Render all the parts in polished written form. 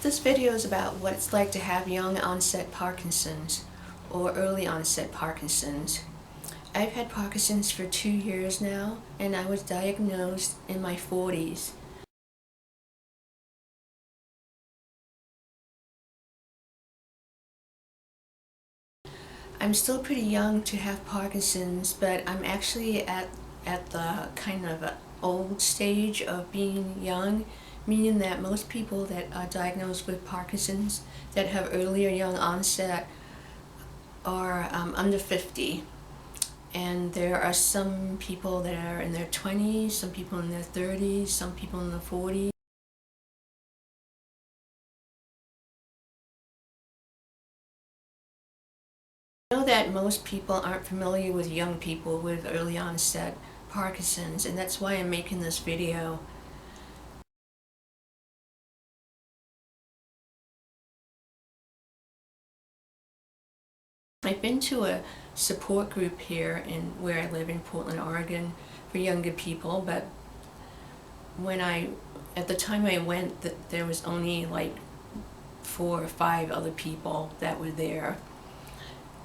This video is about what it's like to have young onset Parkinson's or early onset Parkinson's. I've had Parkinson's for 2 years now, and I was diagnosed in my 40s. I'm still pretty young to have Parkinson's, but I'm actually at the kind of old stage of being young, meaning that most people that are diagnosed with Parkinson's that have earlier young onset are under 50. And there are some people that are in their 20s, some people in their 30s, some people in their 40s. I know that most people aren't familiar with young people with early onset Parkinson's, and that's why I'm making this video. I've been to a support group here where I live in Portland, Oregon for younger people, but at the time I went, there was only like 4 or 5 other people that were there.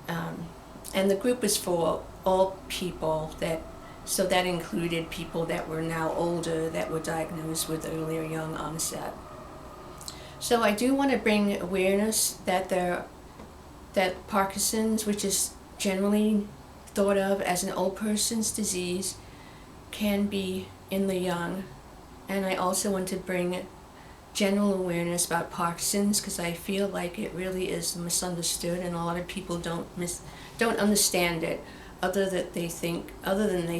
And the group was for all people, so that included people that were now older that were diagnosed with earlier young onset. So I do want to bring awareness that Parkinson's, which is generally thought of as an old person's disease, can be in the young. And I also want to bring general awareness about Parkinson's because I feel like it really is misunderstood, and a lot of people don't understand it, other than they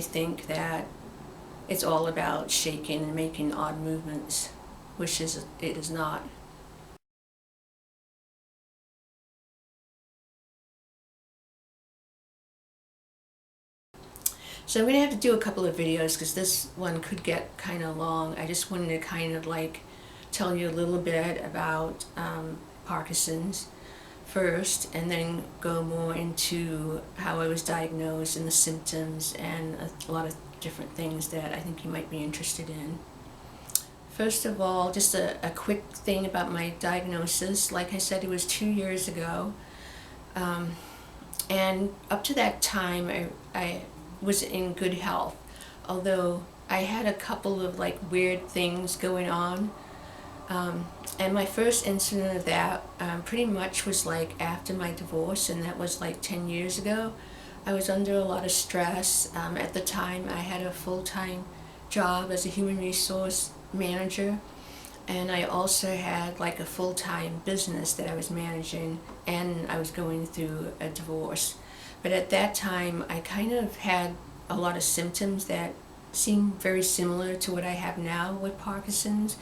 think that it's all about shaking and making odd movements, which it is not. So I'm going to have to do a couple of videos because this one could get kind of long. I just wanted to kind of like tell you a little bit about Parkinson's first, and then go more into how I was diagnosed and the symptoms and a lot of different things that I think you might be interested in. First of all, just a quick thing about my diagnosis. Like I said, it was 2 years ago, and up to that time I was in good health, although I had a couple of like weird things going on. And my first incident of that pretty much was like after my divorce, and that was like 10 years ago. I was under a lot of stress. At the time I had a full-time job as a human resource manager, and I also had like a full-time business that I was managing, and I was going through a divorce. But at that time I kind of had a lot of symptoms that seem very similar to what I have now with Parkinson's,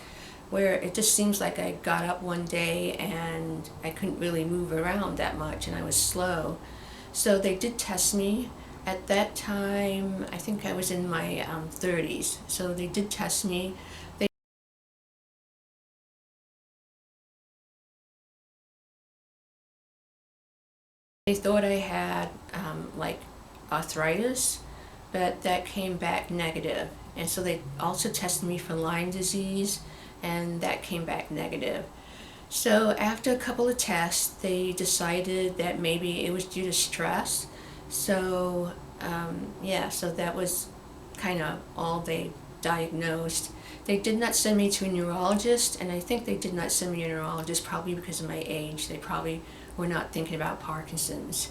where it just seems like I got up one day and I couldn't really move around that much, and I was slow. So they did test me. At that time, I think I was in my 30s, so they did test me. They thought I had like arthritis, but that came back negative. And so they also tested me for Lyme disease, and that came back negative. So after a couple of tests, they decided that maybe it was due to stress. So so that was kind of all they diagnosed. They did not send me to a neurologist, and I think they did not send me to a neurologist probably because of my age. They probably were not thinking about Parkinson's.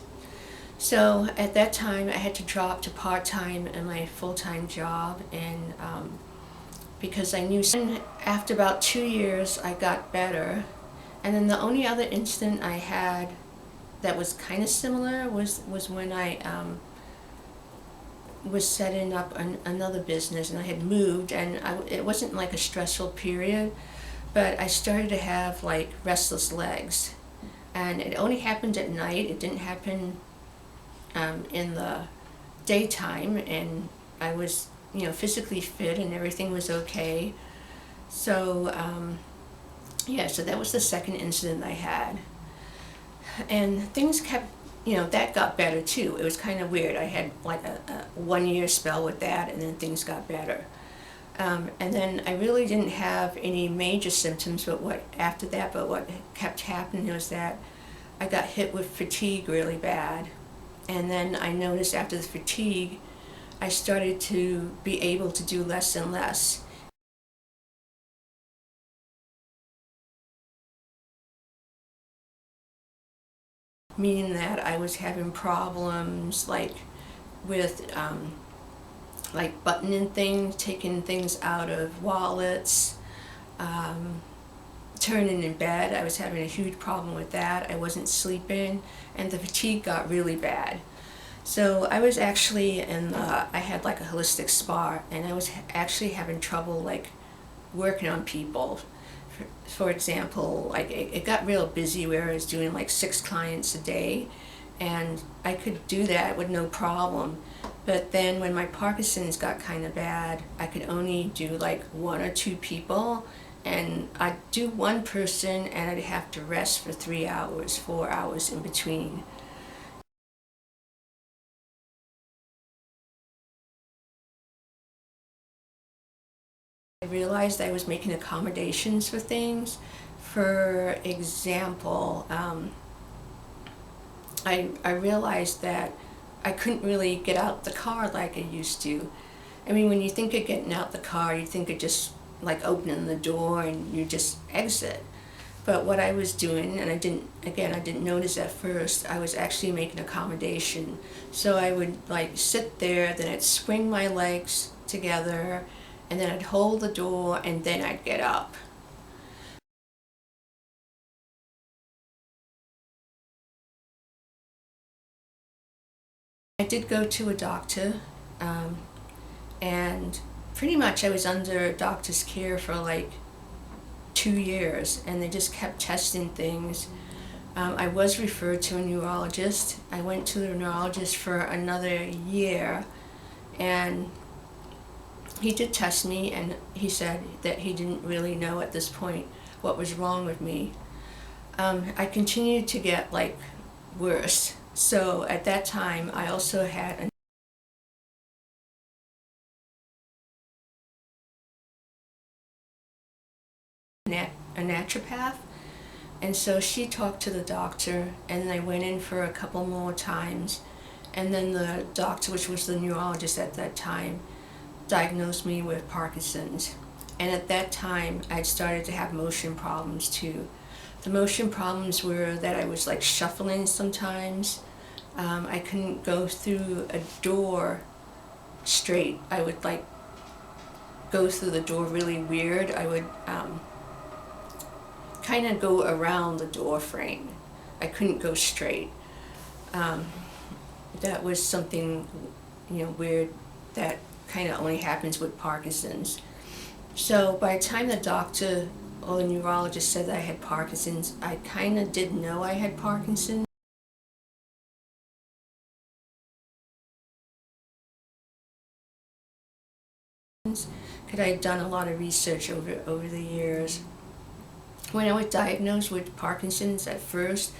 So at that time I had to drop to part-time in my full-time job, and because I knew after about 2 years I got better. And then the only other incident I had that was kind of similar was when I was setting up another business, and I had moved, and it wasn't like a stressful period, but I started to have like restless legs, and it only happened at night. It didn't happen in the daytime, and I was physically fit and everything was okay. So so that was the second incident I had, and things kept, that got better too. It was kind of weird. I had like a 1-year spell with that, and then things got better. And then I really didn't have any major symptoms, but what kept happening was that I got hit with fatigue really bad. And then I noticed after the fatigue, I started to be able to do less and less. Meaning that I was having problems with like buttoning things, taking things out of wallets, turning in bed. I was having a huge problem with that. I wasn't sleeping, and the fatigue got really bad. So I was actually I had like a holistic spa, and I was actually having trouble like working on people. For example, like it got real busy where I was doing like 6 clients a day, and I could do that with no problem. But then when my Parkinson's got kind of bad, I could only do like 1 or 2 people, and I'd do one person and I'd have to rest for 3 hours, 4 hours in between. I realized I was making accommodations for things. For example, I realized that I couldn't really get out the car like I used to. I mean, when you think of getting out the car, you think of just like opening the door and you just exit. But what I was doing, and I didn't notice at first, I was actually making accommodation. So I would like sit there, then I'd swing my legs together, and then I'd hold the door, and then I'd get up. I did go to a doctor, and pretty much I was under doctor's care for like 2 years, and they just kept testing things. I was referred to a neurologist. I went to the neurologist for another year, and he did test me, and he said that he didn't really know at this point what was wrong with me. I continued to get like worse. So at that time, I also had a naturopath, and so she talked to the doctor, and I went in for a couple more times, and then the doctor, which was the neurologist at that time, diagnosed me with Parkinson's. And at that time, I'd started to have motion problems too. The motion problems were that I was like shuffling sometimes. I couldn't go through a door straight. I would like go through the door really weird. I would kind of go around the door frame. I couldn't go straight. That was something, weird that kind of only happens with Parkinson's. So by the time the doctor or the neurologist said that I had Parkinson's, I kind of did know I had Parkinson's. Because I had done a lot of research over the years. When I was diagnosed with Parkinson's at first,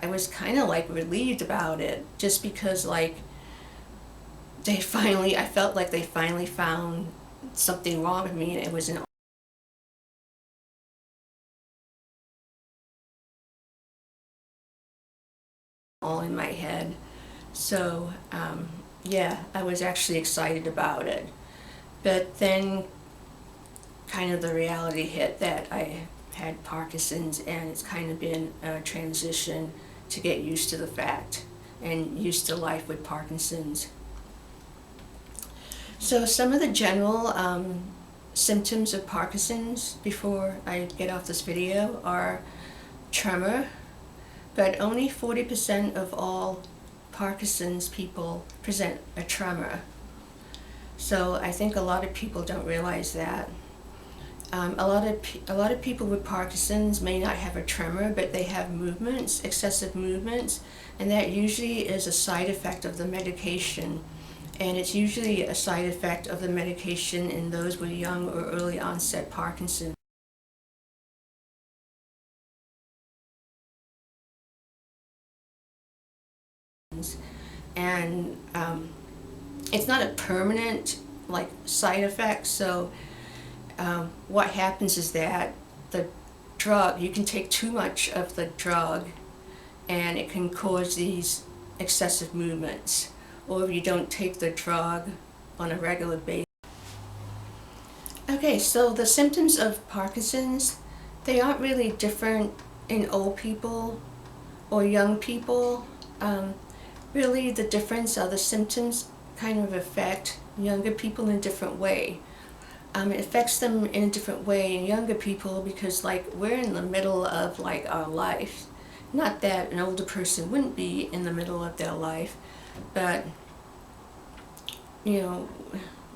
I was kind of like relieved about it, just because like I felt like they finally found something wrong with me, and it was all in my head. So yeah, I was actually excited about it. But then kind of the reality hit that I had Parkinson's, and it's kind of been a transition to get used to the fact and used to life with Parkinson's. So some of the general symptoms of Parkinson's before I get off this video are tremor, but only 40% of all Parkinson's people present a tremor. So I think a lot of people don't realize that. A lot of people with Parkinson's may not have a tremor, but they have movements, excessive movements, and that usually is a side effect of the medication. And it's usually a side effect of the medication in those with young or early onset Parkinson's. And it's not a permanent like side effect, so what happens is that the drug, you can take too much of the drug and it can cause these excessive movements. Or if you don't take the drug on a regular basis. Okay, so the symptoms of Parkinson's, they aren't really different in old people or young people. Really the difference are the symptoms kind of affect younger people in a different way. It affects them in a different way in younger people because like we're in the middle of like our life. Not that an older person wouldn't be in the middle of their life, but you know,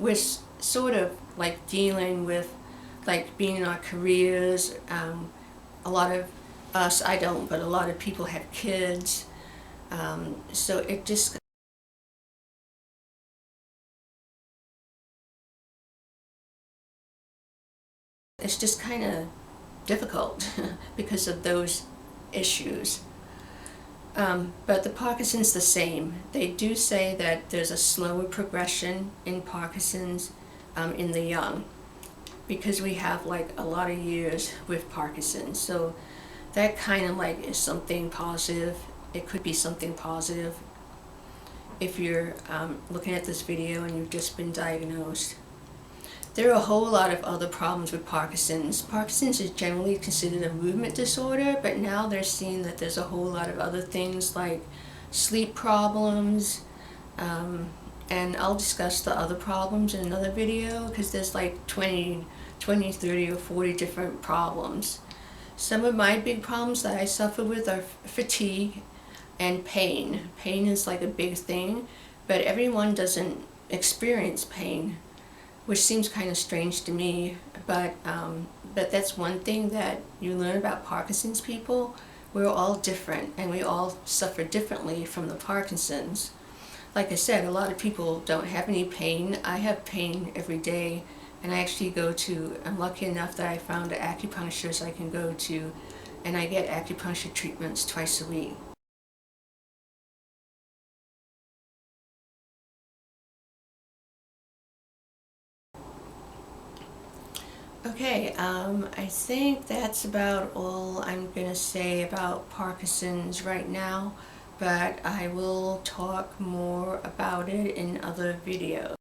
we're sort of like dealing with like being in our careers. A lot of us, I don't, but a lot of people have kids. So it just it's just kind of difficult because of those issues. But the Parkinson's the same. They do say that there's a slower progression in Parkinson's in the young because we have like a lot of years with Parkinson's. So that kind of like is something positive. It could be something positive if you're looking at this video and you've just been diagnosed. There are a whole lot of other problems with Parkinson's. Parkinson's is generally considered a movement disorder, but now they're seeing that there's a whole lot of other things like sleep problems, and I'll discuss the other problems in another video because there's like 20, 30, or 40 different problems. Some of my big problems that I suffer with are fatigue and pain. Pain is like a big thing, but everyone doesn't experience pain, which seems kind of strange to me, but that's one thing that you learn about Parkinson's people. We're all different, and we all suffer differently from the Parkinson's. Like I said, a lot of people don't have any pain. I have pain every day, and I actually I'm lucky enough that I found an acupuncturist I can go to, and I get acupuncture treatments twice a week. Okay, I think that's about all I'm going to say about Parkinson's right now, but I will talk more about it in other videos.